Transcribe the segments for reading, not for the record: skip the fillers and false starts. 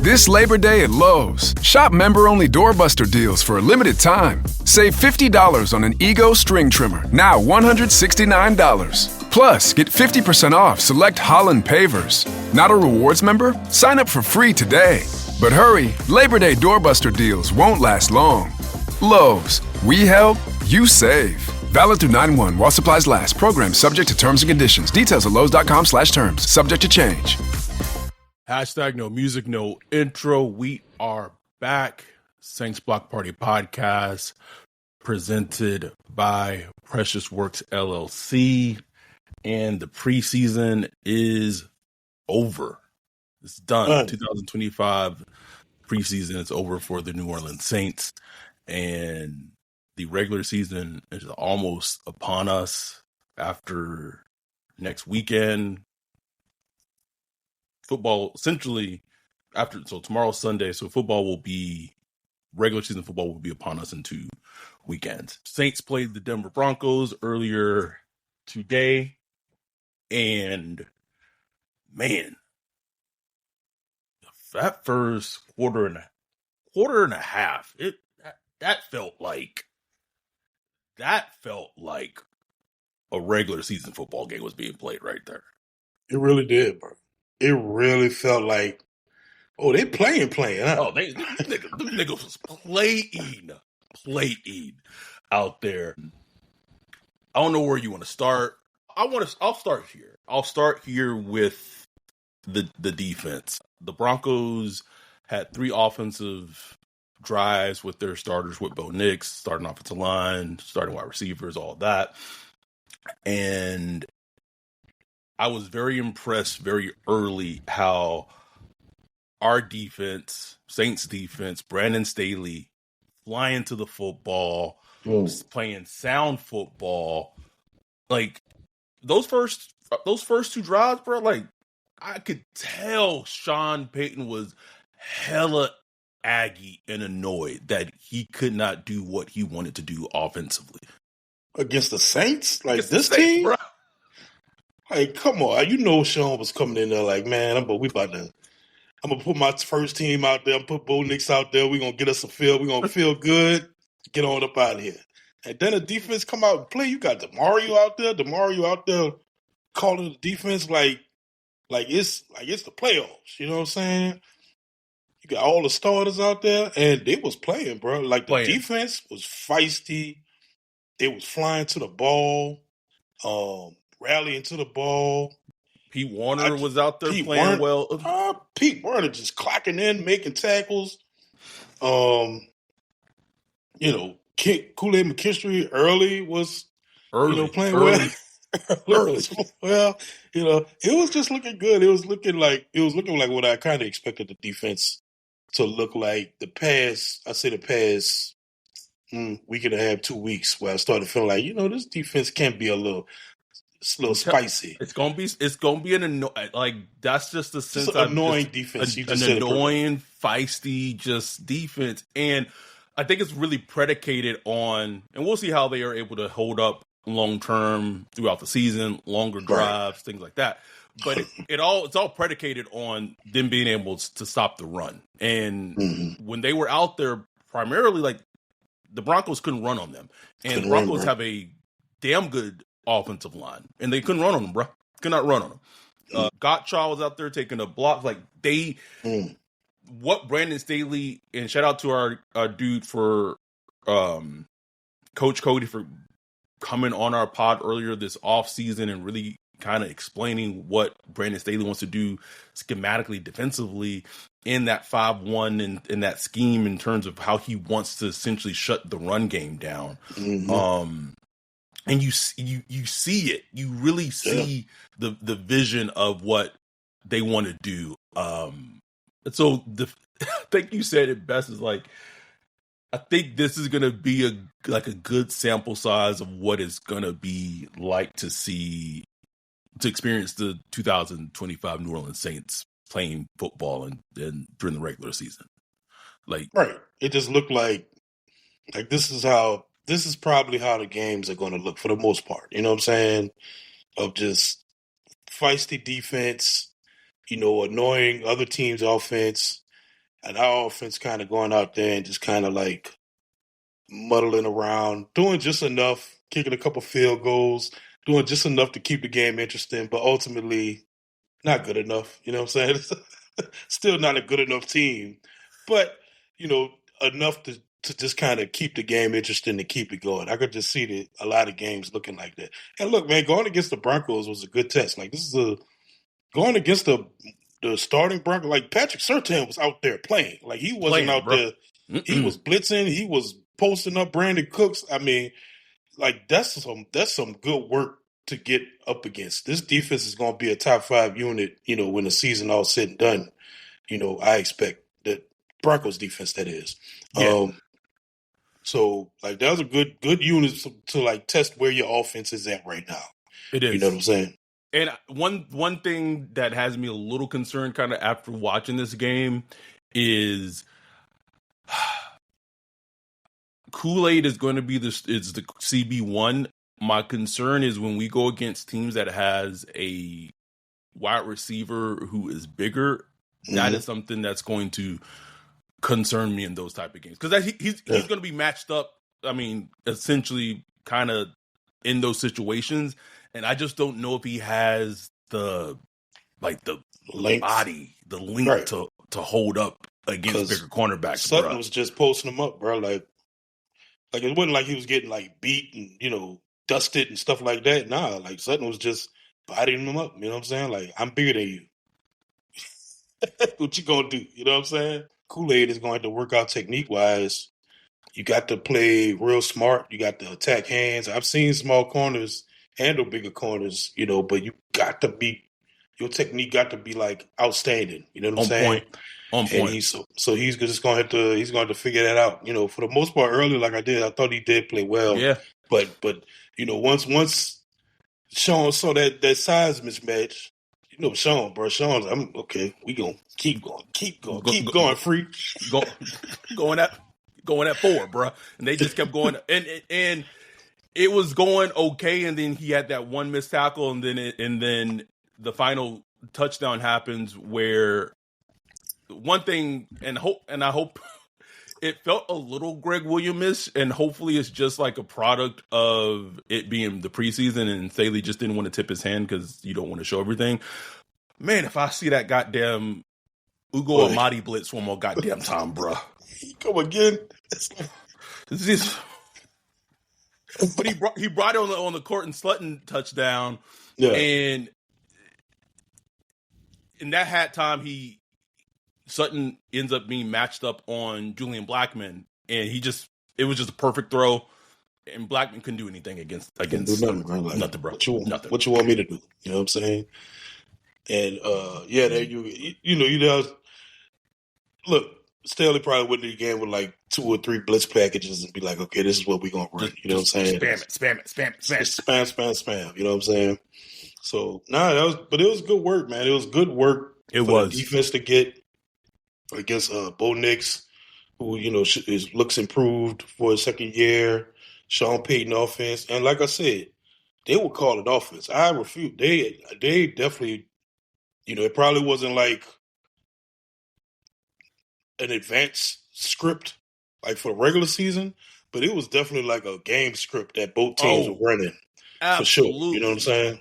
This Labor Day at Lowe's, shop member-only doorbuster deals for a limited time. Save $50 on an Ego string trimmer, now $169. Plus, get 50% off select Holland pavers. Not a rewards member? Sign up for free today. But hurry, Labor Day doorbuster deals won't last long. Lowe's, we help, you save. Valid through 9/1 while supplies last. Program subject to terms and conditions. Details at lowes.com/terms. Subject to change. Hashtag no music, no intro. We are back. Saints Block Party Podcast presented by Precious Works LLC. And the preseason is over. It's done. 2025 preseason is over for the New Orleans Saints. And the regular season is almost upon us after next weekend. Football essentially so tomorrow's Sunday, so regular season football will be upon us in 2 weekends. Saints played the Denver Broncos earlier today, and man, that first quarter and a half, that felt like a regular season football game was being played right there. It really did, bro. It really felt like, they playing, huh? Oh, them niggas was playing out there. I don't know where you want to start. I'll start here. I'll start here with the defense. The Broncos had 3 offensive drives with their starters, with Bo Nix, starting offensive line, starting wide receivers, all that. And I was very impressed very early how our defense, Saints defense, Brandon Staley, flying to the football, playing sound football. Like those first 2 drives, bro, like I could tell Sean Payton was hella aggy and annoyed that he could not do what he wanted to do offensively. Against the Saints? Like Against this the Saints, team? bro. Like, come on. You know Sean was coming in there like, man, I'm going to put my first team out there. I'm going to put Bo Nix out there. We're going to get us a feel. We're going to feel good. Get on up out of here. And then the defense come out and play. You got DeMario out there calling the defense like it's the playoffs. You know what I'm saying? You got all the starters out there, and they was playing, bro. Like the defense was feisty. They was flying to the ball, rallying to the ball. Pete Warner was out there playing well. Pete Warner just clocking in, making tackles. Kool-Aid McKinstry was playing well. Early. Well, it was just looking good. It was looking like what I kind of expected the defense to look like the past week and a half, 2 weeks, where I started feeling like, this defense can be a little spicy. It's gonna be that's just the sense. It's an annoying defense. An annoying, feisty, just defense, and I think it's really predicated on, and we'll see how they are able to hold up long term throughout the season, longer drives, things like that. But it's all predicated on them being able to stop the run. And when they were out there, primarily, like the Broncos couldn't run on them, and the Broncos have a damn good offensive line, and they couldn't run on them, bro. Could not run on them. Gottschall was out there taking a block. Like what Brandon Staley, and shout out to our dude for Coach Cody for coming on our pod earlier this offseason and really kind of explaining what Brandon Staley wants to do schematically, defensively in that 5-1 and in that scheme in terms of how he wants to essentially shut the run game down. And you see it. You really see the vision of what they want to do. So I think you said it best, is like, I think this is going to be a good sample size of what it's going to be like to experience the 2025 New Orleans Saints playing football and during the regular season. It just looked like this is probably how the games are going to look for the most part. You know what I'm saying? Of just feisty defense, annoying other teams' offense, and our offense kind of going out there and just kind of like muddling around, doing just enough, kicking a couple field goals, doing just enough to keep the game interesting, but ultimately not good enough. You know what I'm saying? Still not a good enough team, but enough to just kind of keep the game interesting and keep it going. I could just see a lot of games looking like that. And look, man, going against the Broncos was a good test. Like going against the starting Broncos. Like Patrick Surtain was out there playing. Like he wasn't out there. He was blitzing. He was posting up Brandon Cooks. I mean, like that's some good work to get up against. This defense is going to be a top 5 unit. When the season all said and done. I expect that Broncos defense, that is. Yeah. So like that was a good unit to like test where your offense is at right now. It is. You know what I'm saying? And one thing that has me a little concerned kind of after watching this game is Kool-Aid is going to be the CB1. My concern is when we go against teams that has a wide receiver who is bigger, that is something that's going to concern me in those type of games. Because he's going to be matched up, I mean, essentially kind of in those situations. And I just don't know if he has the length. body, the length to hold up against bigger cornerbacks. Sutton was just posting him up, bro. Like it wasn't like he was getting like beat and dusted and stuff like that. Nah, like Sutton was just bodying him up. You know what I'm saying? Like, I'm bigger than you. What you gonna do? You know what I'm saying? Kool-Aid is going to work out technique wise. You got to play real smart. You got to attack hands. I've seen small corners handle bigger corners, but you got to be, your technique got to be like outstanding. You know what I'm saying? On point. And he's just going to have to figure that out. For the most part, earlier, like I thought he did play well. Yeah. But once Sean saw that size mismatch, Sean, bro. Sean's, I'm okay. We gonna keep going, freak. Going at 4, bro. And they just kept going, and it was going okay. And then he had that one missed tackle, and then the final touchdown happens where one thing, and I hope it felt a little Greg Williams-ish, and hopefully it's just like a product of it being the preseason and Staley just didn't want to tip his hand because you don't want to show everything. Man, if I see that goddamn Ugo Amadi blitz one more goddamn time, bro. Come again. But he brought it on the Courtland Sutton touchdown, and in that hat time, Sutton ends up being matched up on Julian Blackman, and it was just a perfect throw, and Blackman couldn't do anything against do nothing, bro. Like, nothing, bro. Nothing. What you want me to do? You know what I'm saying? And there you look, Staley probably went to the game with like 2 or 3 blitz packages and be like, okay, this is what we're gonna run. You know what I'm saying? Spam it. Spam. You know what I'm saying? So but it was good work, man. It was good work. It was the defense to get against Bo Nix, who looks improved for his second year. Sean Payton offense, and like I said, they would call it offense. I refute. They definitely, it probably wasn't like an advanced script like for the regular season, but it was definitely like a game script that both teams were running. Absolutely. For sure. You know what I'm saying?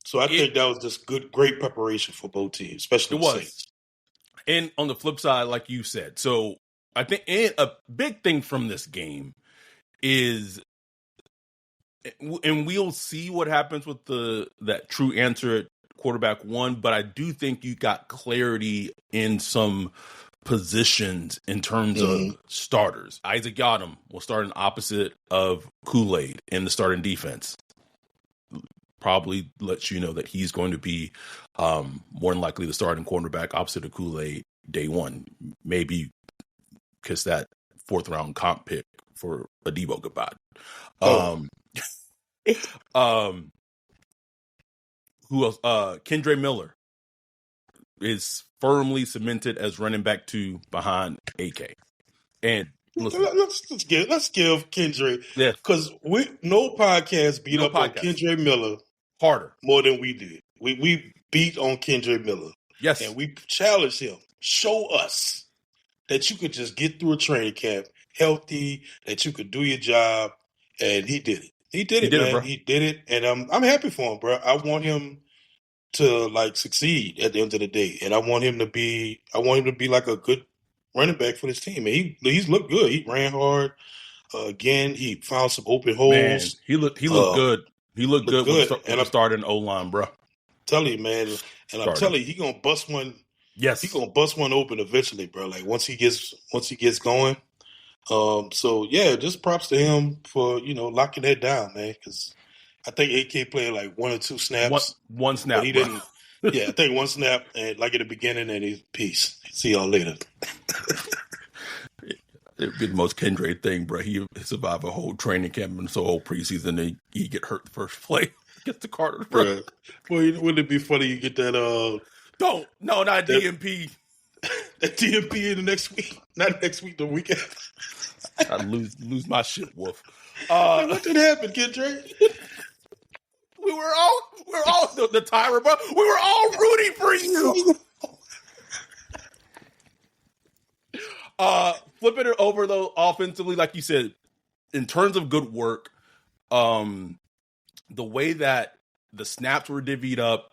So I think that was just great preparation for both teams, especially the Saints. And on the flip side, like you said, so I think a big thing from this game is, and we'll see what happens with that true answer at quarterback 1, but I do think you got clarity in some positions in terms of starters. Isaac Yadam will start in opposite of Kool-Aid in the starting defense. Probably lets you know that he's going to be more than likely the starting cornerback opposite of Kool-Aid day 1. Maybe kiss that 4th round comp pick for Adebo goodbye. Who else? Kendre Miller is firmly cemented as running back 2 behind AK. And listen, let's give Kendre, because no podcast beat up on Kendre Miller harder more than we did. We beat on Kendre Miller. Yes. And we challenged him. Show us that you could just get through a training camp healthy, that you could do your job. And he did it. He did it, man. bro. He did it. And I'm happy for him, bro. I want him to succeed at the end of the day. And I want him to be like a good running back for this team. And he's looked good. He ran hard. Again, he found some open holes. Man, he looked good. He looked good with the starting O-line, bro. Telling you, man, and I'm telling you, he gonna bust one. Yes, he gonna bust one open eventually, bro. Like once he gets going. So yeah, just props to him for locking that down, man. Because I think AK played like 1 or 2 snaps. One snap, but he bro. didn't. Yeah, I think 1 snap, and like at the beginning, and he's peace. See y'all later. It'd be the most Kendra thing, bro. He survived a whole training camp and so whole preseason, and he get hurt the first play against the Cardinals, bro. Boy, wouldn't it be funny you get that? Not DMP. That DMP in the next week, not next week, the week after. I lose my shit, Wolf. What did happen, Kendra? We were all the Tyra, bro. We were all rooting for you. Flipping it over though, offensively, like you said, in terms of good work, the way that the snaps were divvied up,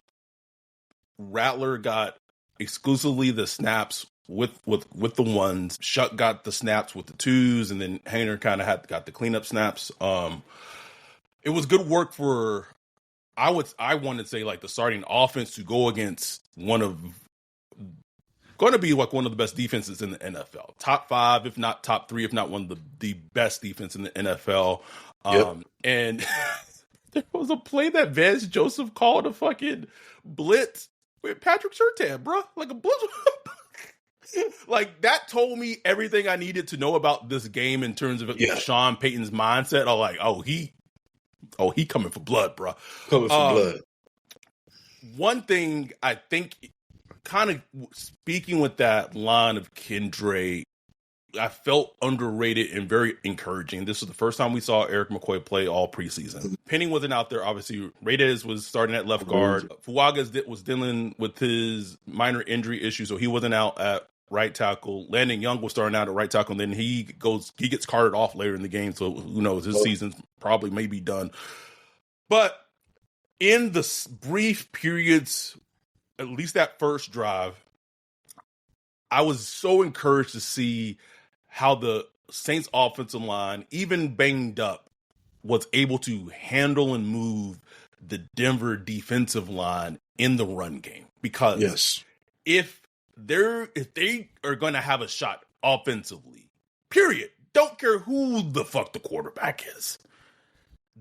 Rattler got exclusively the snaps with the ones. Shuck got the snaps with the 2s, and then Hayner kind of got the cleanup snaps. It was good work for I want to say like the starting offense to go against going to be like one of the best defenses in the NFL. Top 5, if not top 3, if not one of the best defense in the NFL. And there was a play that Vance Joseph called a fucking blitz with Patrick Surtain, bro. Like a blitz. Like that told me everything I needed to know about this game in terms of Sean Payton's mindset. I'm like, he coming for blood, bro. Coming for blood. One thing I think, kind of speaking with that line of Kendra, I felt underrated and very encouraging. This was the first time we saw Eric McCoy play all preseason. Penning wasn't out there. Obviously, Reyes was starting at left guard. Fuaga was dealing with his minor injury issue, so he wasn't out at right tackle. Landon Young was starting out at right tackle, and then he gets carted off later in the game, so who knows? His season's probably may be done. But in the brief periods, at least that first drive, I was so encouraged to see how the Saints offensive line, even banged up, was able to handle and move the Denver defensive line in the run game. Because if they are going to have a shot offensively, period, don't care who the fuck the quarterback is,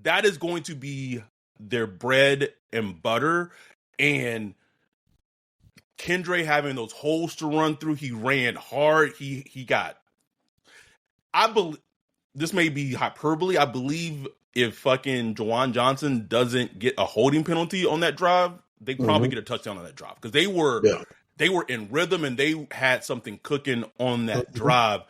that is going to be their bread and butter. And Kendra having those holes to run through, he ran hard. He got, I believe, this may be hyperbole. I believe if fucking Juwan Johnson doesn't get a holding penalty on that drive, they probably get a touchdown on that drive, because they were in rhythm and they had something cooking on that drive.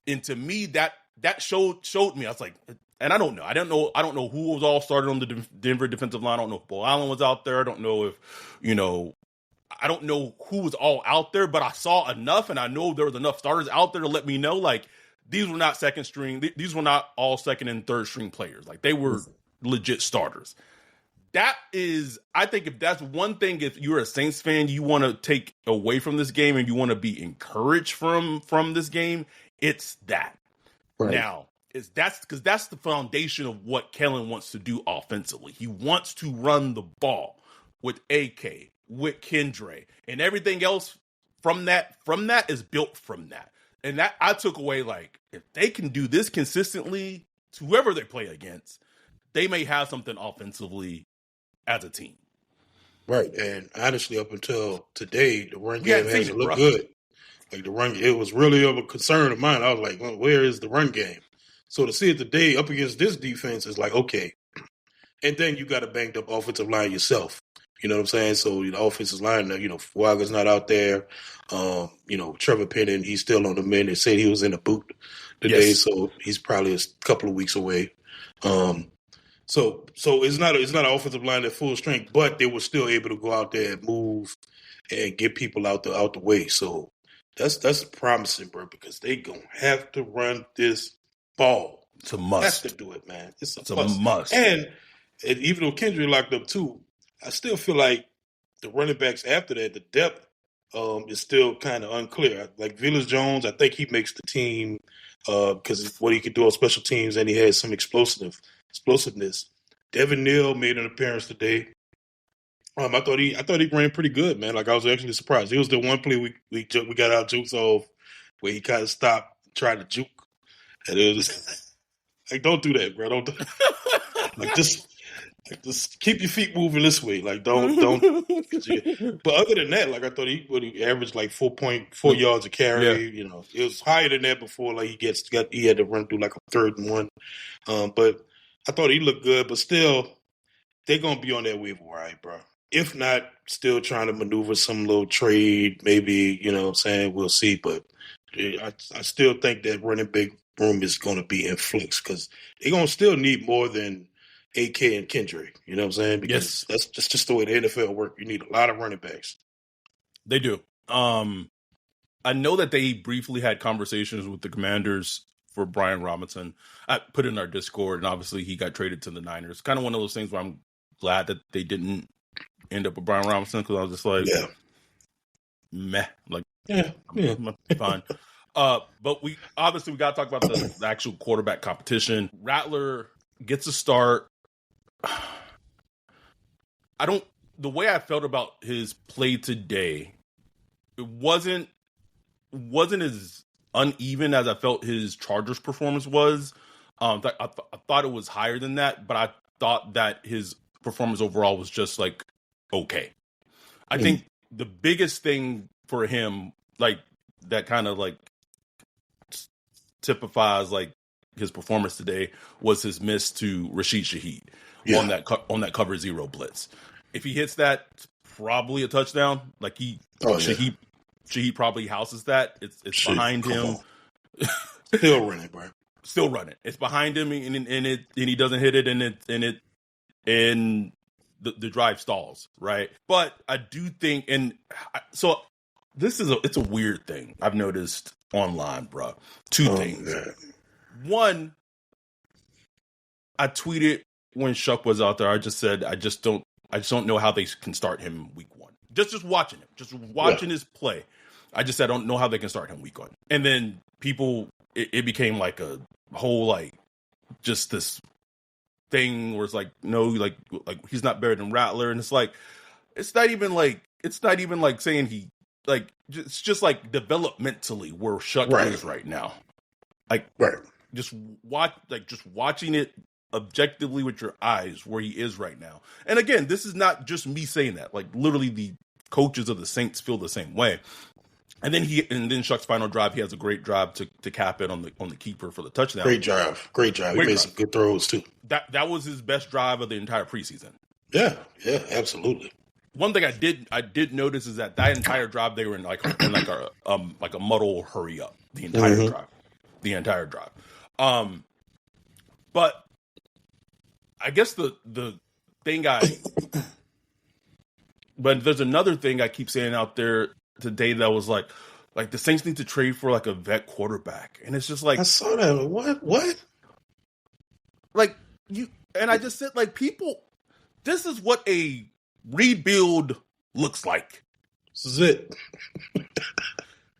And to me, that showed me. I was like, and I don't know who was all started on the Denver defensive line. I don't know if Bo Allen was out there. I don't know if, I don't know who was all out there, but I saw enough, and I know there was enough starters out there to let me know, like, these were not second string. These were not all second and third string players. Like, they were legit starters. That is, I think if that's one thing, if you're a Saints fan, you want to take away from this game and you want to be encouraged from this game, it's that. Right. Now, because that's the foundation of what Kellen wants to do offensively. He wants to run the ball with AK, with Kendra, and everything else from that is built from that. And that I took away, like, if they can do this consistently to whoever they play against, they may have something offensively as a team. Right. And honestly, up until today, the run game hasn't looked good. Like, it was really of a concern of mine. I was like, well, where is the run game? So to see it today up against this defense is like, okay. And then you got a banged up offensive line yourself. You know what I'm saying? So the offensive line, Fuaga's not out there. Trevor Penning, he's still on the mend. They said he was in a boot today, so he's probably a couple of weeks away. So it's not an offensive line at full strength, but they were still able to go out there and move and get people out the way. So that's promising, bro, because they gonna have to run this ball. It's a must. Have to do it, man. It's It's a must. must. And even though Kendrick locked up too, I still feel like the running backs after that, the depth is still kind of unclear. Like Velus Jones, I think he makes the team because what he could do on special teams, and he has some explosiveness. Devin Neal made an appearance today. I thought he ran pretty good, man. Like I was actually surprised. It was the one play we got our jukes off where he kind of stopped, tried to juke, and it was like, don't do that, bro. Don't like just keep your feet moving this way. Like don't. But other than that, like I thought he averaged like 4.4 yards a carry. Yeah. You know, it was higher than that before. Like he had to run through like a 3rd and 1. But I thought he looked good. But still, they're gonna be on that waiver wire, bro. If not, still trying to maneuver some little trade, maybe, you know what I'm saying? We'll see. But I still think that running back room is going to be in flux because they're going to still need more than AK and Kendrick. You know what I'm saying? Because that's just the way the NFL works. You need a lot of running backs. They do. I know that they briefly had conversations with the Commanders for Brian Robinson. I put it in our Discord, and obviously he got traded to the Niners. Kind of one of those things where I'm glad that they didn't end up with Brian Robinson because I was just like, meh, like, fine. But we got to talk about the actual quarterback competition. Rattler gets a start. The way I felt about his play today, it wasn't as uneven as I felt his Chargers performance was. I thought it was higher than that, but I thought that his performance overall was just like okay. I think the biggest thing for him, like that kind of like typifies like his performance today, was his miss to Rashid Shaheed on that cover 0 blitz. If he hits that, it's probably a touchdown. Like Shaheed probably houses that. It's behind him. Still running, bro. Still running. It's behind him, and he doesn't hit it, and the drive stalls, right? But I do think, so it's a weird thing I've noticed online, bro. Two things. Man. One, I tweeted when Shuck was out there. I just said I just don't know how they can start him week 1. Just watching him, his play. I just said I don't know how they can start him week 1. And then people, it became like a whole like just this thing where it's like, no, like he's not better than Rattler, and it's not even like saying he, like, it's just like developmentally where Shuck is right now. Like, just watching it objectively with your eyes where he is right now. And again, this is not just me saying that. Like, literally the coaches of the Saints feel the same way. And then Shuck's final drive, he has a great drive to cap it on the keeper for the touchdown. Great drive. He made some good throws too. That was his best drive of the entire preseason. Yeah, absolutely. One thing I did notice is that entire drive they were in a muddle hurry up the entire drive. But I guess the thing but there's another thing I keep saying out there today that was like the Saints need to trade for like a vet quarterback, and it's just like, I saw that. What? Like, you, and I just said, like, people, this is what a rebuild looks like. This is it.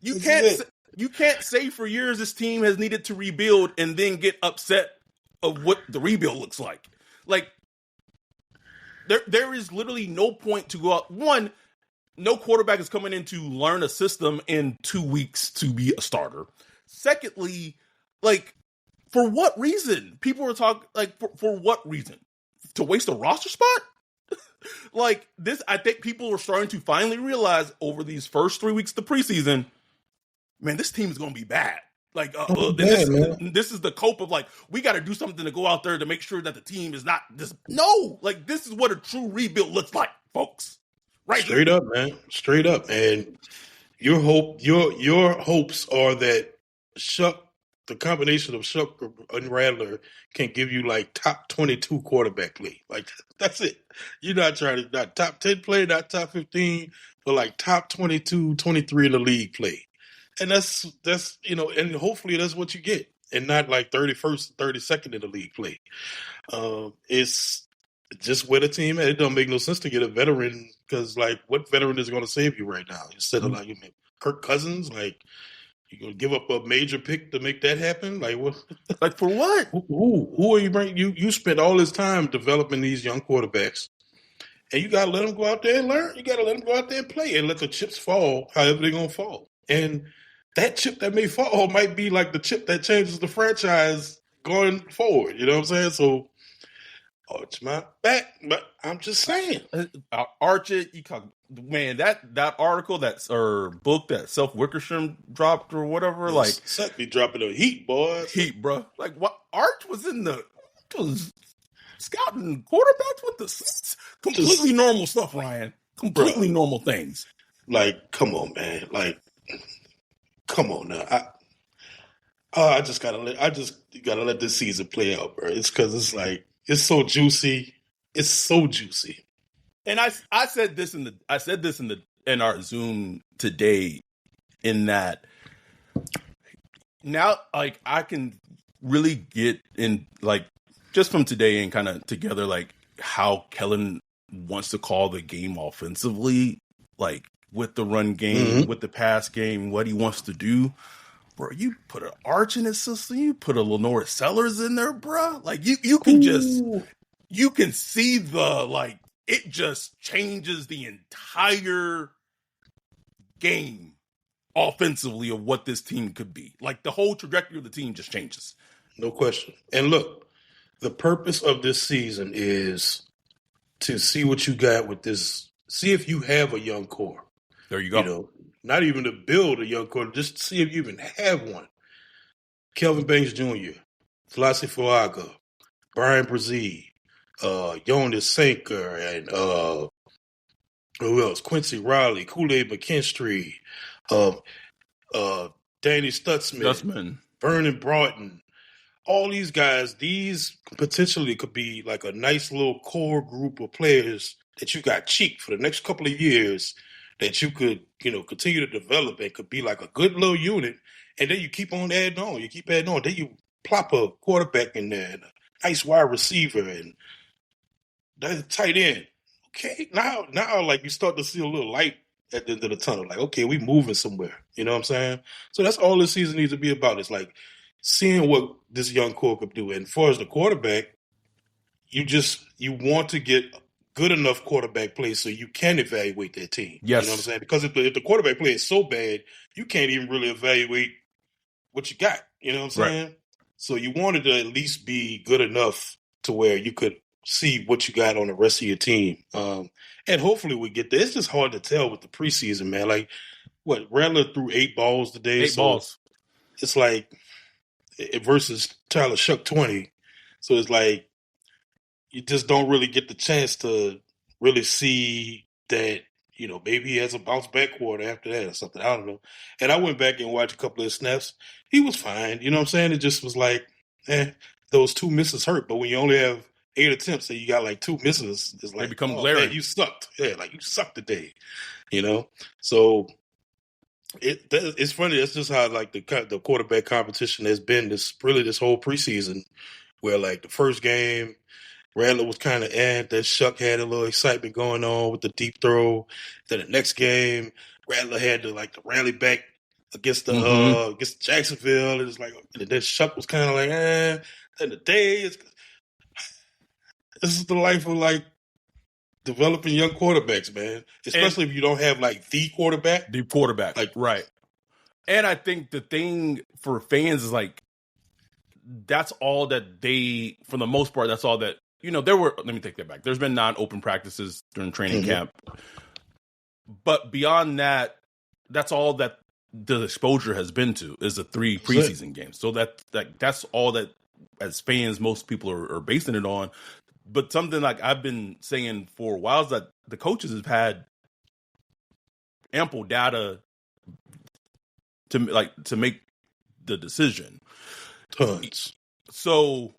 You can't say for years this team has needed to rebuild and then get upset of what the rebuild looks like. Like, there is literally no point to go out. One, no quarterback is coming in to learn a system in 2 weeks to be a starter. Secondly, like, for what reason? People are talking, like, for what reason? To waste a roster spot? Like, this, I think people are starting to finally realize over these first 3 weeks of the preseason, man, this team is going to be bad. Like, this is the cope of, like, we got to do something to go out there to make sure that the team is not this. No, like, this is what a true rebuild looks like, folks. Right. Straight up, man. Straight up. And your hopes are that the combination of Shuck and Rattler can give you like top 22 quarterback league. Like, that's it. You're not trying to, not top 10 play, not top 15, but like top 22, 23 in the league play. And that's and hopefully that's what you get, and not like 31st, 32nd in the league play. It's just with a team. It don't make no sense to get a veteran because, like, what veteran is going to save you right now? Instead of like Kirk Cousins, like you gonna give up a major pick to make that happen? Like what? Like for what? Who are you bringing? You spent all this time developing these young quarterbacks, and you gotta let them go out there and learn. You gotta let them go out there and play, and let the chips fall however they're gonna fall. And that chip that may fall might be like the chip that changes the franchise going forward. You know what I'm saying? So arch my back, but I'm just saying. Arch it. You talk, man. That article or book that Self Wickersham dropped or whatever. Like Suck be dropping the heat, boys. Heat, bro. Like what? Arch was scouting quarterbacks with the completely normal stuff, Ryan. Completely normal things. Like, come on, man. Like, come on now. I just gotta let this season play out, bro. It's because it's like it's so juicy. It's so juicy. And I said this in our Zoom today, in that now like I can really get in like just from today and kind of together like how Kellen wants to call the game offensively, like with the run game, with the pass game, what he wants to do. Bro, you put an Arch in his system, you put a Lenore Sellers in there, bro. Like you can you can see like it just changes the entire game offensively of what this team could be. Like the whole trajectory of the team just changes. No question. And look, the purpose of this season is to see what you got with this. See if you have a young core. There you go. You know, not even to build a young core, just to see if you even have one. Kelvin Banks Jr., Selassie Fuaga, Brian Brzee, Jonas Sanker, and who else? Quincy Riley, Kool-Aid McKinstry, Danny Stutzman, Vernon Broughton. All these guys, these potentially could be like a nice little core group of players that you got cheap for the next couple of years that you could, continue to develop and could be like a good little unit. And then you keep on adding on. You keep adding on. Then you plop a quarterback in there and a nice wide receiver and that's a tight end. Okay, now, like you start to see a little light at the end of the tunnel. Like, okay, we moving somewhere. You know what I'm saying? So that's all this season needs to be about. It's like seeing what this young core could do. And as far as the quarterback, you want to get good enough quarterback play so you can evaluate that team. Yes. You know what I'm saying? Because if the quarterback play is so bad, you can't even really evaluate what you got. You know what I'm saying? Right. So you wanted to at least be good enough to where you could see what you got on the rest of your team. And hopefully we get there. It's just hard to tell with the preseason, man. Like, Rattler threw 8 balls today. 8 balls. It's like versus Tyler Shuck 20. So it's like you just don't really get the chance to really see that, maybe he has a bounce back quarter after that or something. I don't know. And I went back and watched a couple of snaps. He was fine. You know what I'm saying? It just was like, those 2 misses hurt. But when you only have 8 attempts and you got like 2 misses, it's like, they become glaring. Man, you sucked. Yeah, like you sucked today. So it's funny. That's just how like the quarterback competition has been this whole preseason, where like the first game, Rattler was kind of that Shuck had a little excitement going on with the deep throw. Then the next game, Rattler had to rally back against against Jacksonville. It was like, and then Shuck was kind of like, And this is the life of like developing young quarterbacks, man. Especially if you don't have like the quarterback. The quarterback, right. And I think the thing for fans is like, that's all that they, for the most part, that's all that, let me take that back. There's been non-open practices during training camp. But beyond that, that's all that the exposure has been to is the 3 preseason games. So that's all that as fans, most people are basing it on. But something like I've been saying for a while is that the coaches have had ample data to make the decision. Tons. So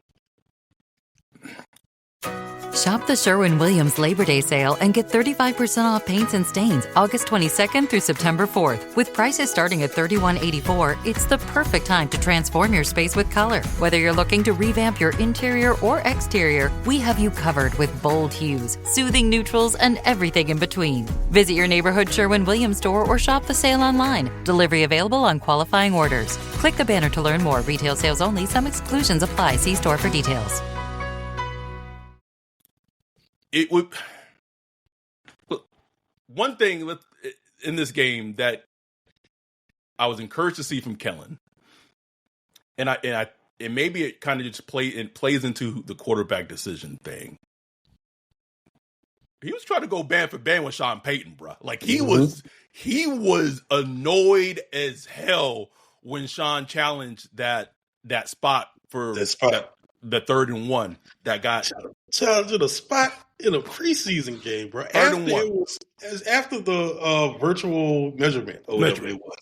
Shop the Sherwin-Williams Labor Day sale and get 35% off paints and stains August 22nd through September 4th. With prices starting at $31.84, it's the perfect time to transform your space with color. Whether you're looking to revamp your interior or exterior, we have you covered with bold hues, soothing neutrals, and everything in between. Visit your neighborhood Sherwin-Williams store or shop the sale online. Delivery available on qualifying orders. Click the banner to learn more. Retail sales only. Some exclusions apply. See store for details. It would. One thing in this game that I was encouraged to see from Kellen, and maybe it kind of just plays into the quarterback decision thing. He was trying to go band for band with Sean Payton, bro. Like he was annoyed as hell when Sean challenged that spot for the 3rd and 1 that got challenging a spot in a preseason game, bro. After the virtual measurement or whatever it was.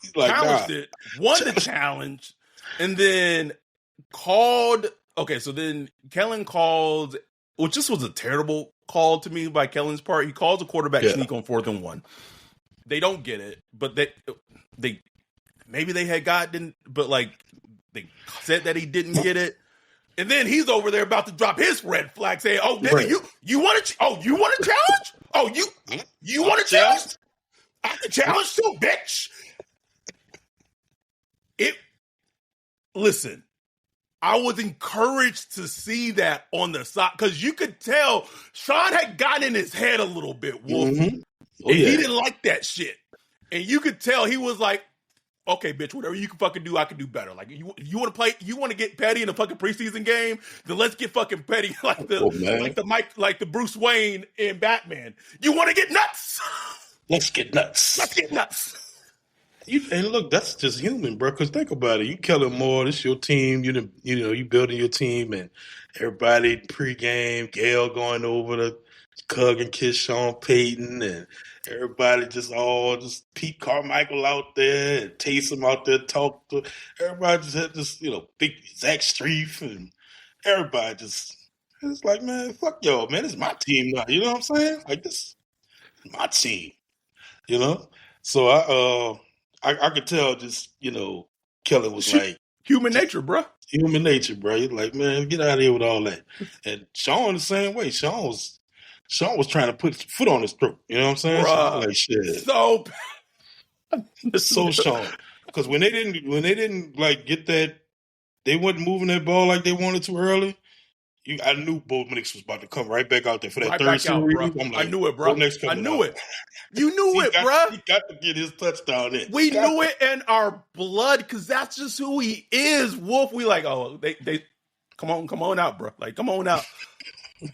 He's like, challenged it, won the challenge, and then called. Okay, so then Kellen called, which this was a terrible call to me by Kellen's part. He calls a quarterback sneak on 4th and 1. They don't get it, but they maybe they had gotten, but like they said that he didn't get it. And then he's over there about to drop his red flag, saying, "Oh, nigga, you want to? You want to challenge? Oh, you want to challenge? I can challenge too, bitch." Listen, I was encouraged to see that on the side because you could tell Sean had gotten in his head a little bit, Wolf, and he didn't like that shit. And you could tell he was like, okay, bitch, whatever you can fucking do, I can do better. Like, you want to play, you want to get petty in a fucking preseason game, then let's get fucking petty like the Bruce Wayne in Batman. You want to get nuts? Let's get nuts. Let's get nuts. And look, that's just human, bro. Because think about it. You Kellen Moore, this your team. You building your team, and everybody pregame, Gail going over to hug and kiss Sean Payton, and everybody just Pete Carmichael out there and Taysom out there talk to everybody. Just had this, big Zach Streif, and everybody just it's like, man, fuck y'all, man. It's my team now. You know what I'm saying? Like, this is my team. So I could tell just, Kellen was like human nature, bro. Human nature, bro. He's like, man, get out of here with all that. And Sean the same way. Sean was trying to put his foot on his throat. You know what I'm saying? Bruh, like, shit. So Sean. Because when they didn't like get that, they wasn't moving that ball like they wanted to early. I knew Bo Nix was about to come right back out there for that third series. Like, I knew it, bro. I knew it. You knew it, bro. He got to get his touchdown in. We knew it in our blood because that's just who he is, Wolf. We like, oh, they come on out, bro. Like, come on out.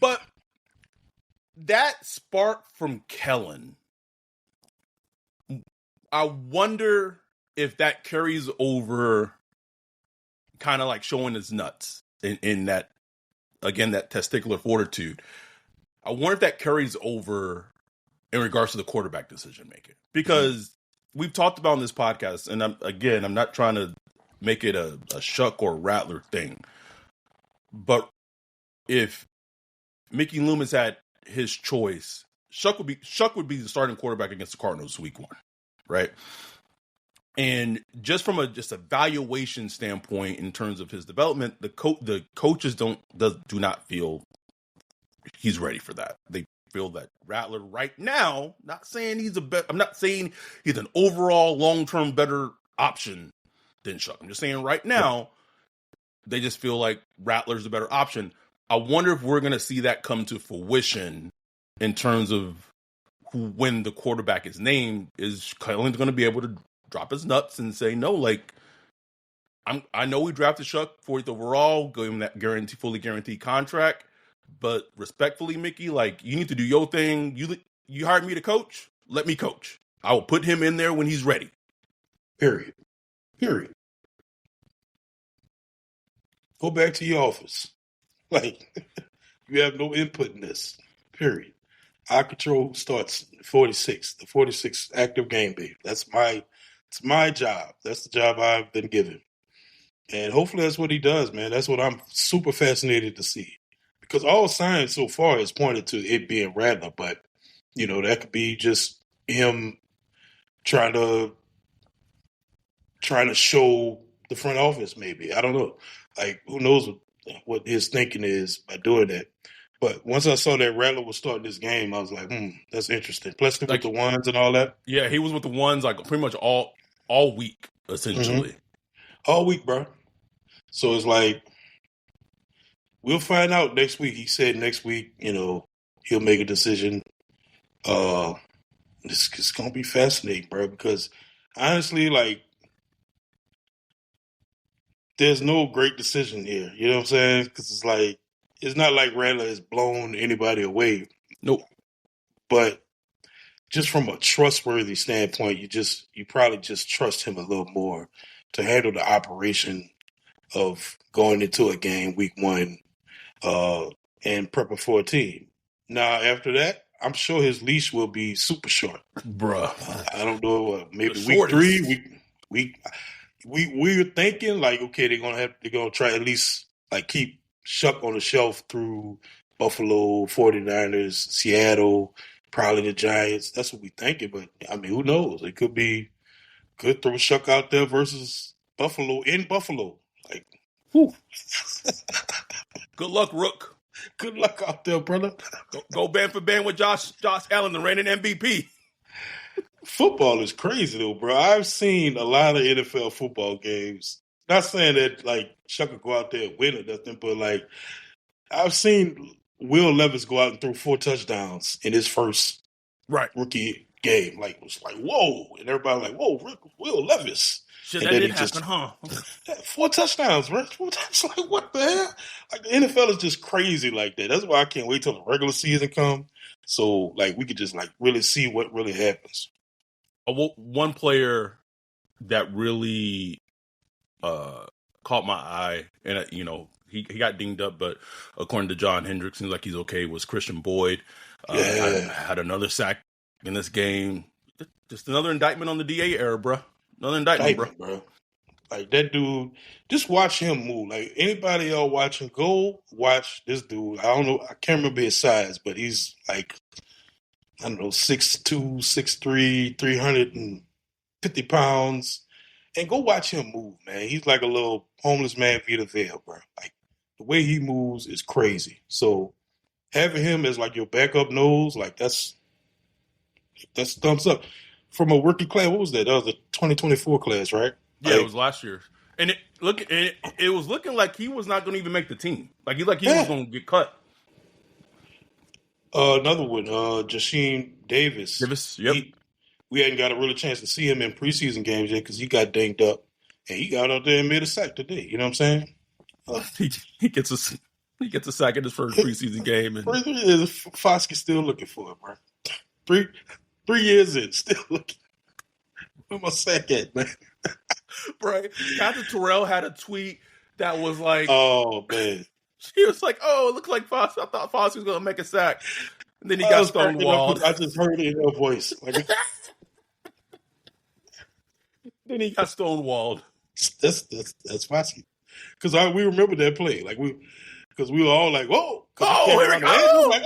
But that spark from Kellen, I wonder if that carries over, kind of like showing his nuts in that. Again, that testicular fortitude. I wonder if that carries over in regards to the quarterback decision making, because we've talked about on this podcast, and I'm not trying to make it a Shuck or Rattler thing, but if Mickey Loomis had his choice, Shuck would be the starting quarterback against the Cardinals week 1, right? And just from a valuation standpoint, in terms of his development, the coaches do not feel he's ready for that. They feel that Rattler right now, I'm not saying he's an overall long-term better option than Shuck. I'm just saying right now, they just feel like Rattler's a better option. I wonder if we're going to see that come to fruition in terms of when the quarterback is named. Is Kellen going to be able to drop his nuts and say, no, like, I know we drafted Shuck 4th overall, give him that fully guaranteed contract, but respectfully, Mickey, like, you need to do your thing. You hired me to coach, let me coach. I will put him in there when he's ready. Period. Go back to your office. Like, you have no input in this. Period. I control who starts 46, the 46 active game day. It's my job. That's the job I've been given. And hopefully that's what he does, man. That's what I'm super fascinated to see. because all signs so far has pointed to it being Rattler, but that could be just him trying to show the front office. Maybe, I don't know. Like, who knows what his thinking is by doing that. But once I saw that Rattler was starting this game, I was like, that's interesting. Plus, with the ones and all that. Yeah, he was with the ones like pretty much all week, essentially. All week, bro. So it's like, we'll find out next week. He said next week, he'll make a decision. It's going to be fascinating, bro, because honestly, like, there's no great decision here. You know what I'm saying? Because it's like, it's not like Rattler has blown anybody away. Nope. But just from a trustworthy standpoint, you probably just trust him a little more to handle the operation of going into a game week one and prepping for a team. Now, after that, I'm sure his leash will be super short. Bruh. I don't know, maybe week 3, we're thinking like, okay, they're gonna try at least like keep Shuck on the shelf through Buffalo, 49ers, Seattle, probably the Giants. That's what we're thinking. But I mean, who knows? It could throw Shuck out there versus Buffalo in Buffalo. Like, whew. Good luck, Rook. Good luck out there, brother. Go band for band with Josh Allen, the reigning MVP. Football is crazy, though, bro. I've seen a lot of NFL football games. Not saying that, like, Chuck could go out there and win or nothing, but, like, I've seen Will Levis go out and throw 4 touchdowns in his first rookie game. Like, it was like, whoa. And everybody like, whoa, Will Levis. Shit, that did happen, huh? 4 touchdowns, bro. It's like, what the hell? Like, the NFL is just crazy like that. That's why I can't wait till the regular season comes. So, like, we could just, like, really see what really happens. One player that really caught my eye, and he got dinged up, but according to John Hendricks, seems like he's okay, was Christian Boyd. Had another sack in this game. Just another indictment on the DA era, bro. Another indictment, bro. Like, that dude, just watch him move. Like, anybody else watching, go watch this dude. I don't know, I can't remember his size, but he's like, I don't know, 6'2", 6'3", 350 pounds. And go watch him move, man. He's like a little homeless man Vita Vea, bro. Like, the way he moves is crazy. So having him as like your backup nose, like that's thumbs up. From a rookie class, what was that? That was the 2024 class, right? Yeah, it was last year. And it was looking like he was not going to even make the team. Like he was going to get cut. Another one, Jasheem Davis. Yep. We hadn't got a real chance to see him in preseason games yet because he got dinged up, and he got out there and made a sack today. You know what I'm saying? He gets a sack in his first preseason game, and Foskey's still looking for him, bro. 3 years in, still looking. Where my sack at, man? Right. Captain Terrell had a tweet that was like, "Oh man." He was like, "Oh, it looked like Foss. I thought Foss was going to make a sack." And then he got stonewalled. I just heard it in her voice. Like, then he got stonewalled. That's Foskey. Because we remember that play. Like, because we were all like, "Whoa!" Oh, here we go! Like,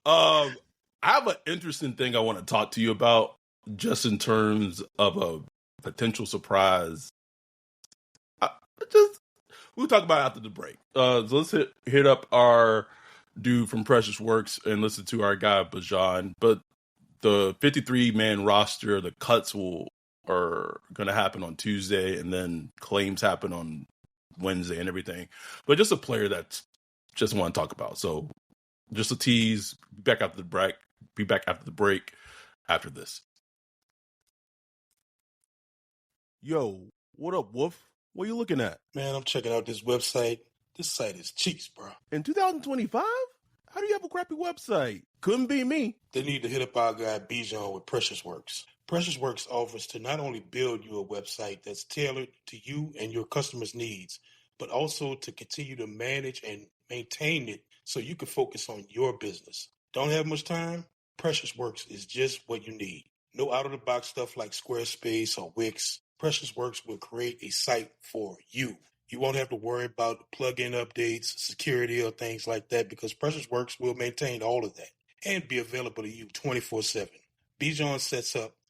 oh! I have an interesting thing I want to talk to you about, just in terms of a potential surprise. We'll talk about it after the break. So let's hit up our dude from Precious Works and listen to our guy Bajan. But the 53-man roster, the cuts are going to happen on Tuesday, and then claims happen on Wednesday and everything. But just a player that's just want to talk about. So just a tease. Be back after the break. After this. Yo, what up, Wolf? What are you looking at? Man, I'm checking out this website. This site is cheeks, bro. In 2025? How do you have a crappy website? Couldn't be me. They need to hit up our guy Bijan with Precious Works. Precious Works offers to not only build you a website that's tailored to you and your customers' needs, but also to continue to manage and maintain it so you can focus on your business. Don't have much time? Precious Works is just what you need. No out-of-the-box stuff like Squarespace or Wix. Precious Works will create a site for you. You won't have to worry about plugin updates, security, or things like that because Precious Works will maintain all of that and be available to you 24/7. Bijan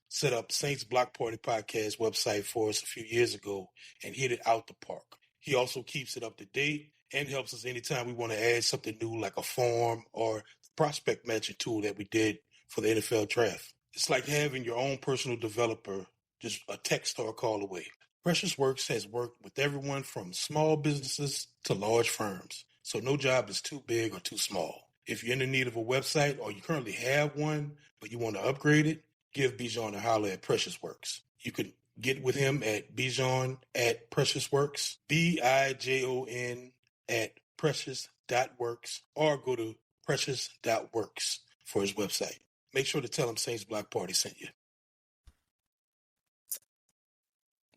set up Saints Block Party Podcast website for us a few years ago and hit it out the park. He also keeps it up to date and helps us anytime we want to add something new like a form or prospect matching tool that we did for the NFL draft. It's like having your own personal developer just a text or a call away. Precious Works has worked with everyone from small businesses to large firms, so no job is too big or too small. If you're in the need of a website or you currently have one, but you want to upgrade it, give Bijan a holler at Precious Works. You can get with him at Bijan at Precious Works, BIJON at precious.works, or go to precious.works for his website. Make sure to tell him Saints Block Party sent you.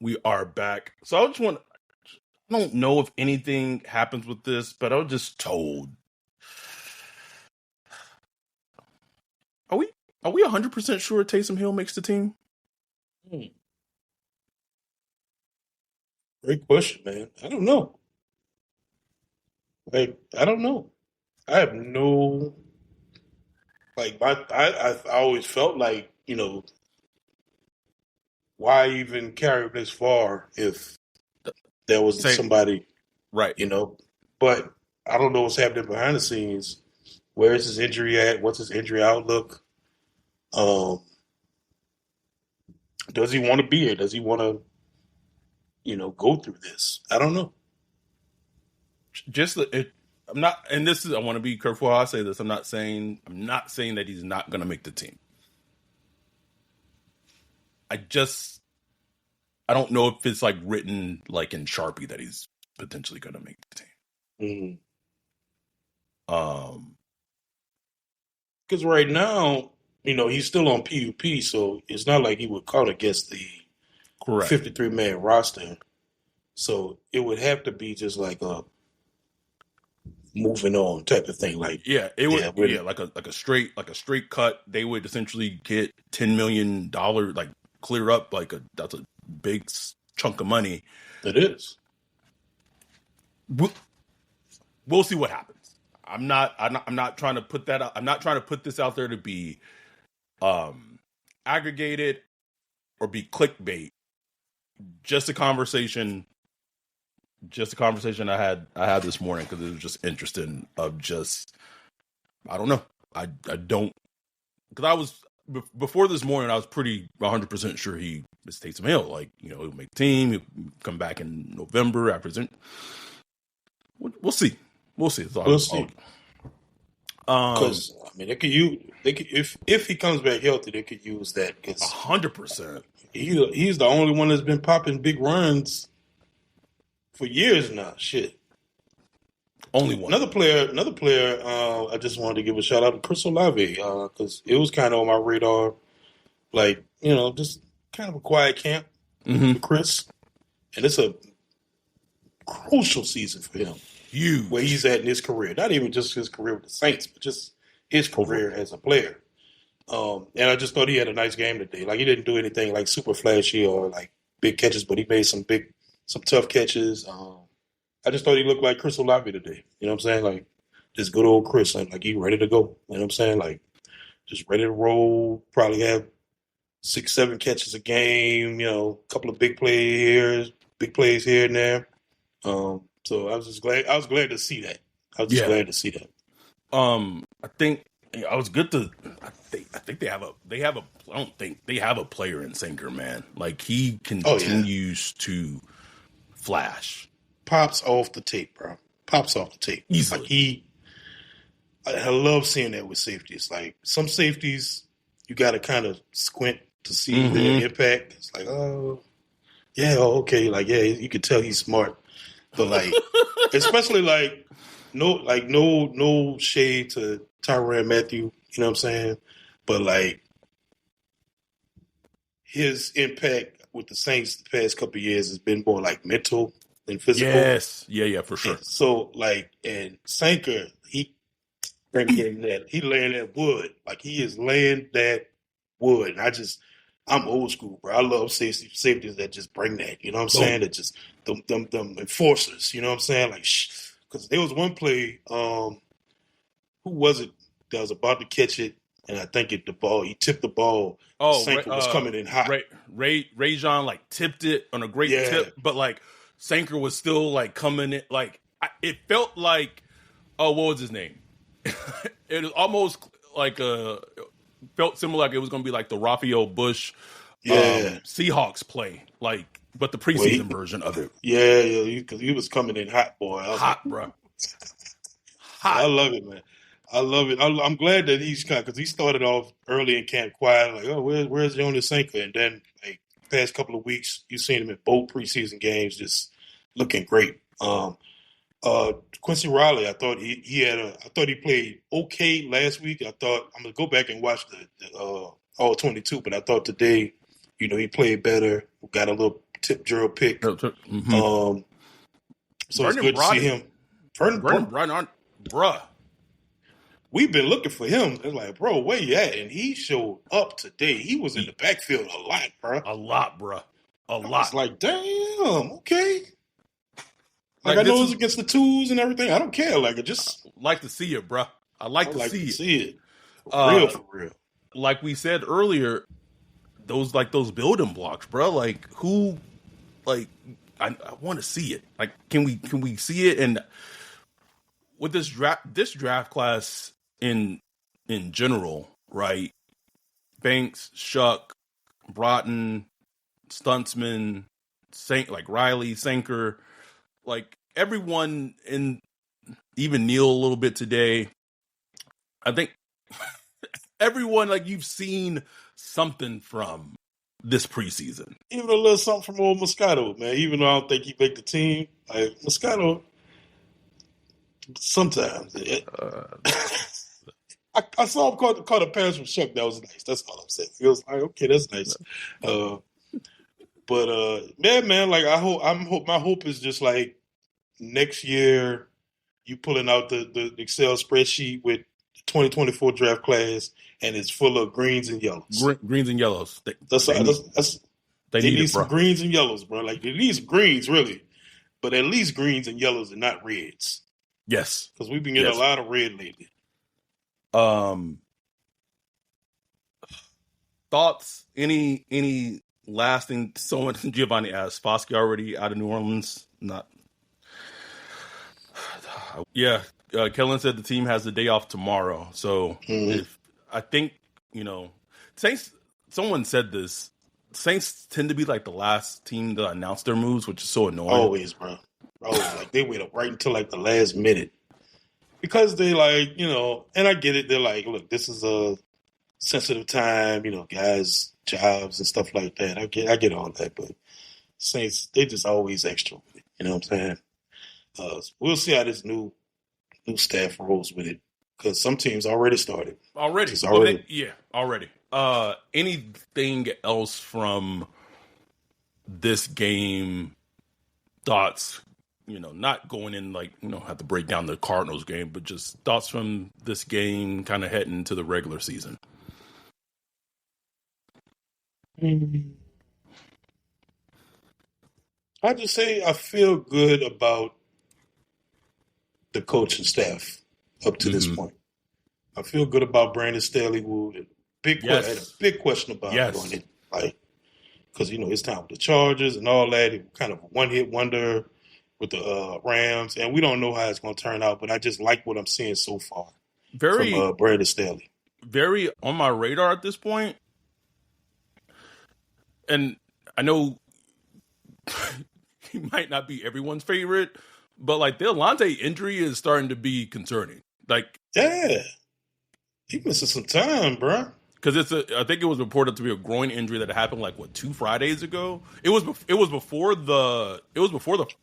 We are back. So I don't know if anything happens with this, but I was just told. Are we 100% sure Taysom Hill makes the team? Great question, man. I don't know. I don't know. I have no. I've always felt like, why even carry him this far if there was somebody, right? But I don't know what's happening behind the scenes. Where is his injury at? What's his injury outlook? Does he want to be here? Does he want to, go through this? I don't know. I'm not, and this is, I want to be careful how I say this. I'm not saying that he's not going to make the team. I don't know if it's like written like in Sharpie that he's potentially going to make the team. Mm-hmm. Because right now, he's still on PUP, so it's not like he would count against the 53-man roster. So it would have to be just like a moving on type of thing. Like like a straight cut. They would essentially get $10 million, like clear up that's a big chunk of money. It is. We'll see what happens. I'm not trying to put that out. I'm not trying to put this out there to be aggregated or be clickbait. Just a conversation I had this morning because it was just interesting. I don't know. I don't, because I was before this morning. I was pretty 100% sure he was Taysom Hill. Like, he'll make the team. He'll come back in November after his. We'll see. We'll see. We'll see. Because they could use. They could, if he comes back healthy, they could use that. 100%. He's the only one that's been popping big runs for years now. Shit. Only one. Another player. I just wanted to give a shout out to Chris Olave because it was kind of on my radar. Like, just kind of a quiet camp for Chris, and it's a crucial season for him. Huge. Where he's at in his career. Not even just his career with the Saints, but just his career as a player. And I just thought he had a nice game today. Like, he didn't do anything like super flashy or like big catches, but he made some tough catches. I just thought he looked like Chris Olave today. You know what I'm saying? Like, just good old Chris. Like he ready to go. You know what I'm saying? Like, just ready to roll. Probably have 6-7 catches a game. A couple of big plays here and there. So I was glad to see that. Glad to see that. I think I was good to. I think they have a. I don't think they have a player in Sinker, man. Like, he continues to flash. Pops off the tape, bro. Pops off the tape. Easily. Like, I love seeing that with safeties. Like, some safeties, you got to kind of squint to see their impact. It's like, okay. Like, yeah, you can tell he's smart. But like, especially no shade to Tyrann Mathieu, you know what I'm saying? But like, his impact with the Saints the past couple of years has been more like mental than physical. Yes, yeah, for sure. And so and Sinker, he laying that wood. Like, he is laying that wood. And I'm old school, bro. I love safeties that just bring that. You know what I'm saying? That just them enforcers. You know what I'm saying? Like, because there was one play. Who was it that was about to catch it? And I think he tipped the ball. Sanker was coming in hot. Ray John like tipped it on a great tip, but like Sanker was still like coming in. Like it felt like, what was his name? It was almost like felt similar, like it was going to be like the Raphael Bush Seahawks play, like, but the preseason version of it. Yeah, because he was coming in hot, boy. Bro. Hot. I love it, man. I love it. I'm glad that he's kind, because he started off early in camp quiet, like, oh, where's Jonas Sanker? And then, like, past couple of weeks, you've seen him in both preseason games, just looking great. Quincy Riley, I thought he played okay last week. I thought I'm gonna go back and watch the all 22, but I thought today, he played better. Got a little tip drill pick. Mm-hmm. So Vernon, it's good to see him. Vernon, bruh. We've been looking for him. It's like, bro, where you at? And he showed up today. He was in the backfield a lot, bro. A lot, bro. A lot. It's like, damn, okay. Like I know it's against the twos and everything. I don't care. Like, I just like to see it, bro. I like to see it. For real. Like we said earlier, those building blocks, bro. Like who? Like I want to see it. Like can we see it? And with this draft class in general, right? Banks, Shuck, Broughton, Stuntsman, like Riley, Sanker, like everyone, and even Neal a little bit today. I think everyone, like, you've seen something from this preseason. Even a little something from old Moscato, man. Even though I don't think he make the team, like Moscato, sometimes. I saw him caught a pass from Shuck. That was nice. That's all I'm saying. It was like, okay, that's nice. Man, like my hope is just like next year you pulling out the Excel spreadsheet with the 2024 draft class and it's full of greens and yellows. Greens and yellows. They need some greens and yellows, bro. Like they need some greens, really, but at least greens and yellows and not reds. Yes, because we've been getting a lot of red lately. Thoughts? Any lasting? Someone Giovanni asked, Foskey already out of New Orleans? Not. Yeah, Kellen said the team has the day off tomorrow. So if I think Saints. Someone said this. Saints tend to be like the last team to announce their moves, which is so annoying. Always, bro. Always, like they wait up right until like the last minute. Because they like, and I get it. They're like, look, this is a sensitive time, guys, jobs and stuff like that. I get all that, but Saints, they just always extra with it. You know what I'm saying? We'll see how this new staff rolls with it. Because some teams already started. Already. Anything else from this game? Thoughts? Not going in like, have to break down the Cardinals game, but just thoughts from this game kind of heading into the regular season. I just say I feel good about the coaching staff up to this point. I feel good about Brandon Staley, who had a big question about him going in, like, because his time with the Chargers and all that, it kind of a one-hit wonder with the Rams, and we don't know how it's going to turn out, but I just like what I'm seeing so far from Brandon Staley. Very on my radar at this point, and I know he might not be everyone's favorite, but like the Alante injury is starting to be concerning. Like, yeah, he missing some time, bro. Because I think it was reported to be a groin injury that happened 2 Fridays ago. It was before the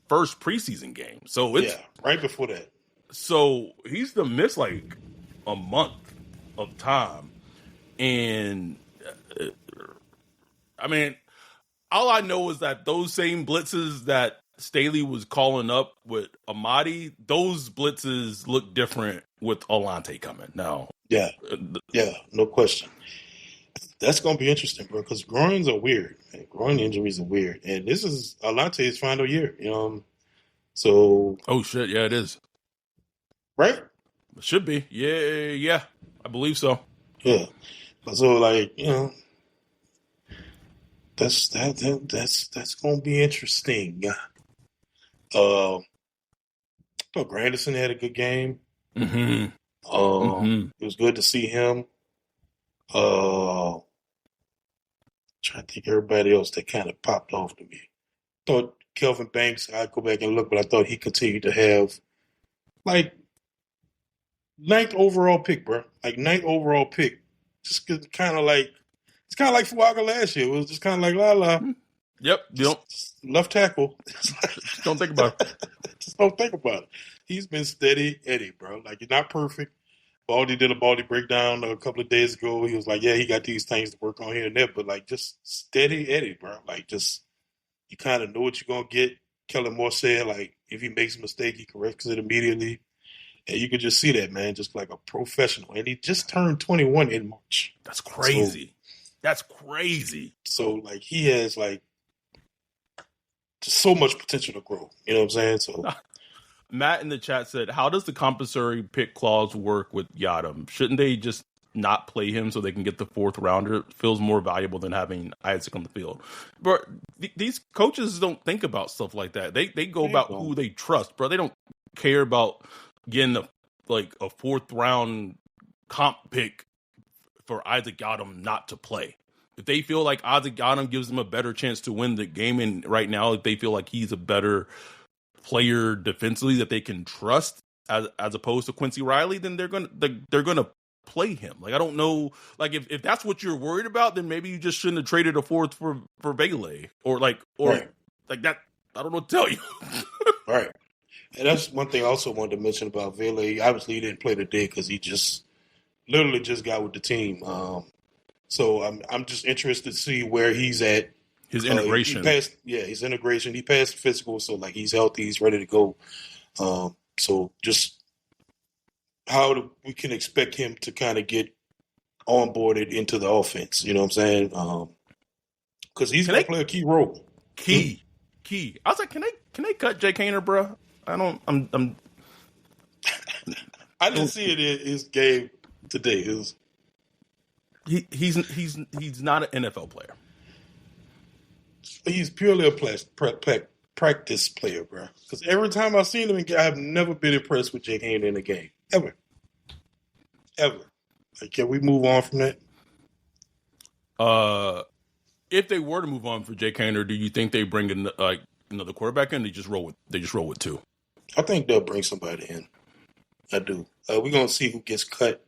first preseason game. So it's right before that. So he's to miss like a month of time, and I mean, all I know is that those same blitzes that Staley was calling up with Amadi, those blitzes look different with Alante coming now. Yeah, no question. That's going to be interesting, bro, because groins are weird. Man. Groin injuries are weird. And this is Alante's final year. So. Oh, shit. Yeah, it is. Right? It should be. Yeah. I believe so. Yeah. So, that's going to be interesting. Granderson had a good game. Mm-hmm. It was good to see him. Trying to think of everybody else that kind of popped off to me. Thought Kelvin Banks, I'd go back and look, but I thought he continued to have ninth overall pick, bro. Ninth overall pick. Just kind of it's kind of like Fuaga last year. It was just kind of la. Yep. Just left tackle. Just don't think about it. Just don't think about it. He's been steady Eddie, bro. He's not perfect. Baldy did a Baldy breakdown a couple of days ago. He was like, yeah, he got these things to work on here and there, but just steady Eddie, bro. You kind of know what you're going to get. Kellen Moore said, if he makes a mistake, he corrects it immediately. And you could just see that, man, just like a professional. And he just turned 21 in March. That's crazy. That's crazy. So, he has, just so much potential to grow. You know what I'm saying? So, Matt in the chat said, how does the compulsory pick clause work with Yadam? Shouldn't they just not play him so they can get the fourth rounder? It feels more valuable than having Isaac on the field. But these coaches don't think about stuff like that. They go about who they trust, bro. They don't care about getting a fourth round comp pick for Isaac Yadam not to play. If they feel like Isaac Yadam gives them a better chance to win the game, and right now if they feel like he's a better player defensively that they can trust as opposed to Quincy Riley, then they're gonna play him. I don't know, if that's what you're worried about, then maybe you just shouldn't have traded a fourth for Vele or right. that. I don't know what to tell you. Right. And that's one thing I also wanted to mention about Vele. Obviously, he didn't play today because he literally just got with the team. So I'm just interested to see where he's at. His integration. His integration. He passed the physical, so he's healthy, he's ready to go. So just how we can expect him to kind of get onboarded into the offense. You know what I'm saying? Because he's going to play a key role. Key. I was like, can they cut Jay Kaner, bro? I didn't see it in his game today. He's not an NFL player. He's purely a practice player, bro. Because every time I've seen him, I've never been impressed with Jake Hayne in a game. Ever. Can we move on from that? If they were to move on for Jake Hayner, do you think they bring in another quarterback in? They just roll with two. I think they'll bring somebody in. I do. We're gonna see who gets cut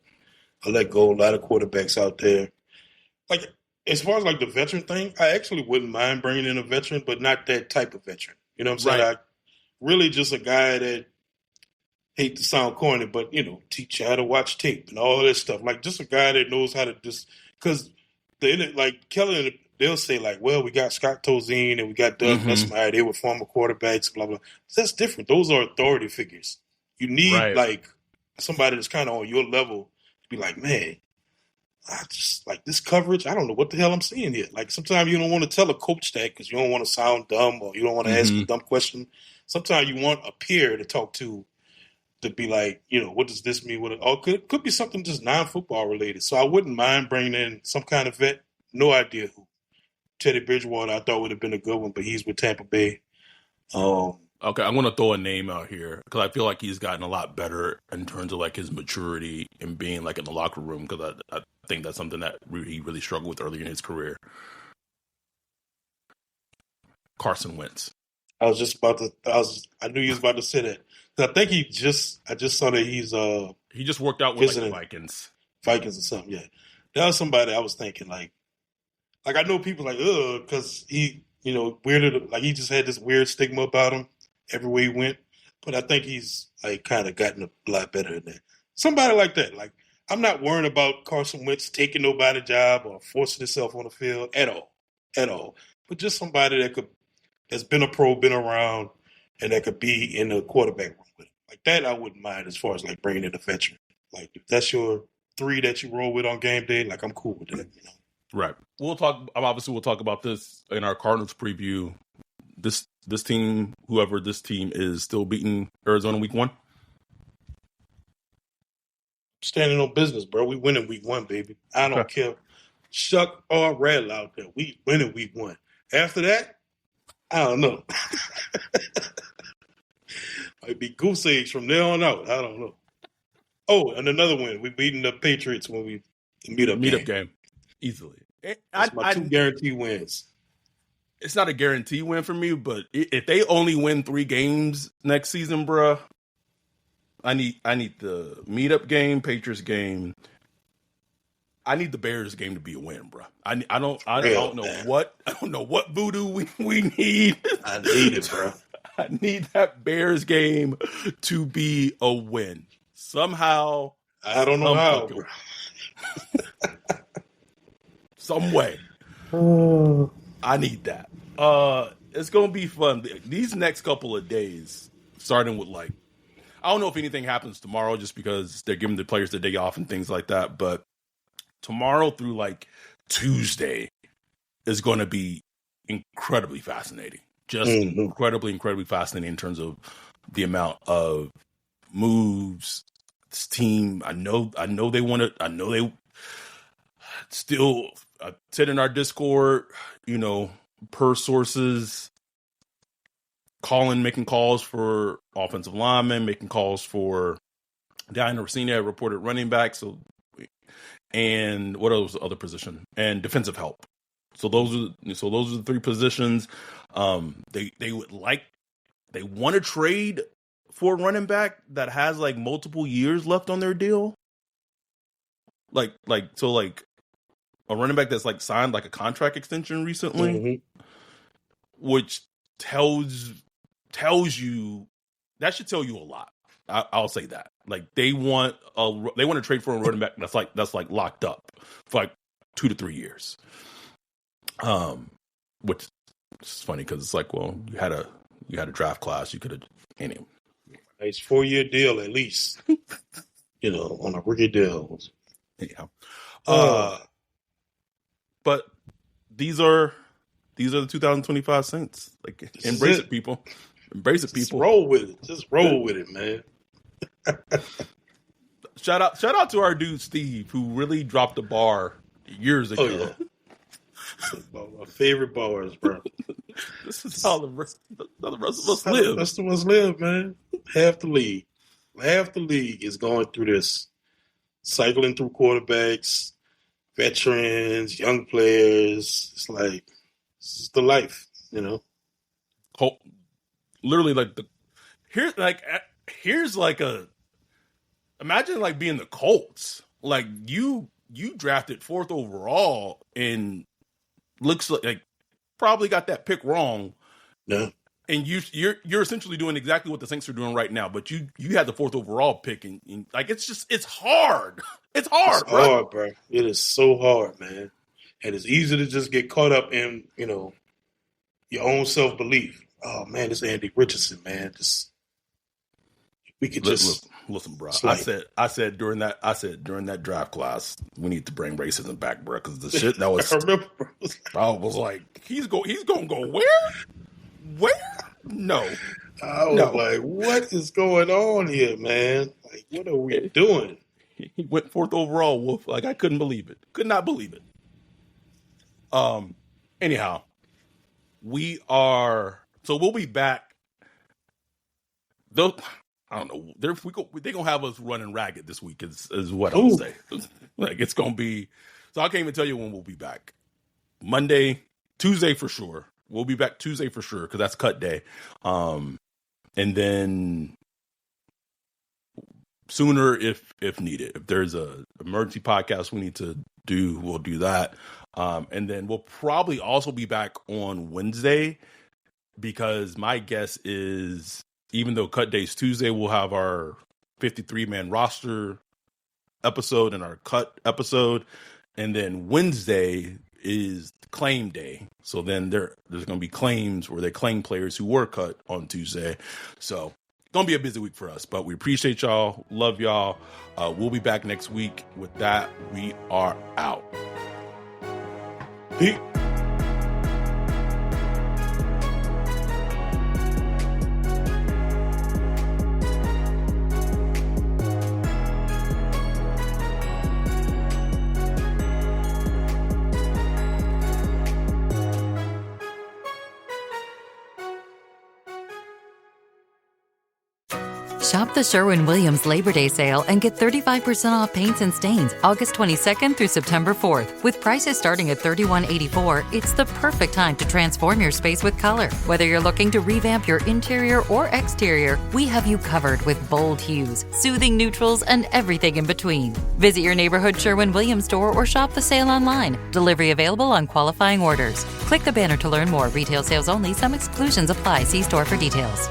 or let go. A lot of quarterbacks out there. As far as the veteran thing, I actually wouldn't mind bringing in a veteran, but not that type of veteran. You know what I'm saying? Right. Really just a guy that, hate to sound corny, but, teach you how to watch tape and all this stuff. Just a guy that knows how to because Kelly, they'll say well, we got Scott Tozine and we got Doug Nussmeier. They were former quarterbacks, blah, blah. That's different. Those are authority figures. You need somebody that's kind of on your level to be man, I just this coverage. I don't know what the hell I'm seeing here. Sometimes you don't want to tell a coach that because you don't want to sound dumb or you don't want to ask a dumb question. Sometimes you want a peer to talk to be what does this mean? It could be something just non-football related. So I wouldn't mind bringing in some kind of vet. No idea who. Teddy Bridgewater, I thought would have been a good one, but he's with Tampa Bay. Okay, I'm going to throw a name out here because I feel like he's gotten a lot better in terms of his maturity and being in the locker room because I think that's something that he really struggled with early in his career. Carson Wentz. I was just about to. I knew he was about to say that. I think I just saw that he's he just worked out with the Vikings. Vikings or something. Yeah, that was somebody I was thinking I know people because he weirded he just had this weird stigma about him everywhere he went. But I think he's kind of gotten a lot better than that. Somebody like that. I'm not worrying about Carson Wentz taking nobody's job or forcing himself on the field at all. But just somebody that's been a pro, been around, and that could be in the quarterback room with him. That I wouldn't mind as far as bringing in a veteran. If that's your three that you roll with on game day, I'm cool with that. Right. We'll talk about this in our Cardinals preview. This team, whoever this team is, still beating Arizona week 1. Standing on business, bro. We winning week 1, baby. I don't care. Shuck or rattle out there. We winning week 1. After that, I don't know. Might be goose eggs from there on out. I don't know. Oh, and another win. We beating the Patriots when we meet up game. Easily. That's my 2 guaranteed wins. It's not a guarantee win for me, but if they only win 3 games next season, bruh, I need the meetup game, Patriots game. I need the Bears game to be a win, bruh. I don't know what voodoo we need. I need it, bro. I need that Bears game to be a win. Somehow. I don't know how, bro. Some way. I need that. It's going to be fun. These next couple of days, starting with I don't know if anything happens tomorrow just because they're giving the players the day off and things like that. But tomorrow through Tuesday is going to be incredibly fascinating. Just incredibly fascinating in terms of the amount of moves. This team, I know they want to. I know they still said in our Discord, per sources, making calls for offensive linemen, making calls for Diana Rossini, reported running back. So, and what else? Other position and defensive help. So those are the 3 positions. They want to trade for a running back that has multiple years left on their deal. A running back that's signed a contract extension recently, which tells you, that should tell you a lot. I'll say that. They want to trade for a running back that's locked up for 2 to 3 years. Which is funny because it's you had a draft class, you could have anyway. Nice 4-year deal at least. On a rookie deal. Yeah. But these are the 2025 Saints. Embrace it, people. Embrace it, people. Roll with it. Just roll with it, man. Shout out to our dude Steve, who really dropped the bar years ago. Oh, yeah. My favorite bars, bro. This is how the rest of us live. The rest of us live, man. Half the league is going through this, cycling through quarterbacks, veterans, young players. It's this is the life, Literally, here's imagine being the Colts. You drafted 4th overall and looks like probably got that pick wrong. Yeah. And you're essentially doing exactly what the Saints are doing right now, but you had the 4th overall pick and it's hard. It's hard, bro. It is so hard, man. And it's easy to just get caught up in, your own self-belief. Oh man, this Andy Richardson, man. Listen, bro. I said during that draft class, we need to bring racism back, bro, because the shit that was. I remember, bro. I was like, he's gonna go where? Where? No. I was like, what is going on here, man? What are we doing? He went 4th overall, Wolf. I couldn't believe it. Could not believe it. Anyhow, we'll be back. Though I don't know, they're gonna have us running ragged this week. Is what I would say. It's gonna be. So I can't even tell you when we'll be back. Monday, Tuesday for sure. We'll be back Tuesday for sure because that's cut day. And then sooner if needed. If there's a emergency podcast we need to do, we'll do that. And then we'll probably also be back on Wednesday because my guess is even though cut day's Tuesday, we'll have our 53-man roster episode and our cut episode. And then Wednesday is claim day. So then there's going to be claims where they claim players who were cut on Tuesday. So going to be a busy week for us, but we appreciate y'all. Love y'all. We'll be back next week. With that, we are out. Pete. Shop the Sherwin-Williams Labor Day sale and get 35% off paints and stains August 22nd through September 4th. With prices starting at $31.84, it's the perfect time to transform your space with color. Whether you're looking to revamp your interior or exterior, we have you covered with bold hues, soothing neutrals, and everything in between. Visit your neighborhood Sherwin-Williams store or shop the sale online. Delivery available on qualifying orders. Click the banner to learn more. Retail sales only. Some exclusions apply. See store for details.